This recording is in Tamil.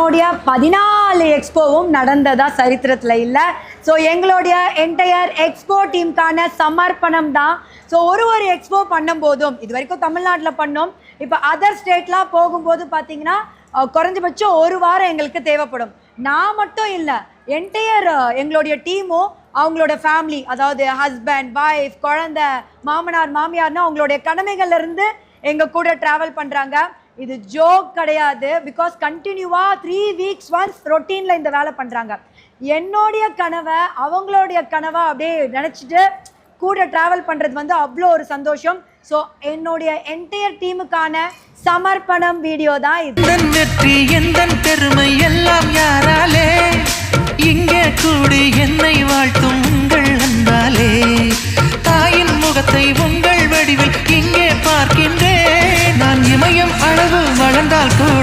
என்னுடைய 14 எக்ஸ்போவும் நடந்ததா சரித்திரத்தில் இல்லை. ஸோ எங்களுடைய என்டையர் எக்ஸ்போ டீமுக்கான சமர்ப்பணம் தான். ஸோ ஒரு எக்ஸ்போ பண்ணும்போதும் இது வரைக்கும் தமிழ்நாட்டில் பண்ணோம். இப்போ அதர் ஸ்டேட்லாம் போகும்போது பார்த்தீங்கன்னா குறைஞ்சபட்சம் ஒரு வாரம் எங்களுக்கு தேவைப்படும். நான் மட்டும் இல்லை, என்டையர் எங்களுடைய டீமும் அவங்களோட ஃபேமிலி, அதாவது ஹஸ்பண்ட், வைஃப், குழந்தை, மாமனார், மாமியார்னு அவங்களுடைய கடமைகள்லேருந்து எங்கள் கூட ட்ராவல் பண்ணுறாங்க. இது ஜோக் கிடையாது. பிகாஸ் கண்டினியூவாக 3 வீக்ஸ் ஒன்ஸ் ரொட்டீனில் இந்த வேலை பண்ணுறாங்க. என்னுடைய கனவை அவங்களுடைய கனவை அப்படியே நினச்சிட்டு கூட ட்ராவல் பண்ணுறது வந்து அவ்வளோ ஒரு சந்தோஷம். ஸோ என்னுடைய என்டையர் டீமுக்கான சமர்ப்பணம் வீடியோ தான் இது. வெற்றி எந்தன் பெருமை எல்லாம் யாராலே, இங்கே கூடி என்னை வாழ்த்தும் உங்கள் அன்பாலே, தாயின் முகத்தை உங்கள் வடிவில் இங்கே பார்க்கின்றேன். நான் இமயம் அளவு வளர்ந்தால் கூட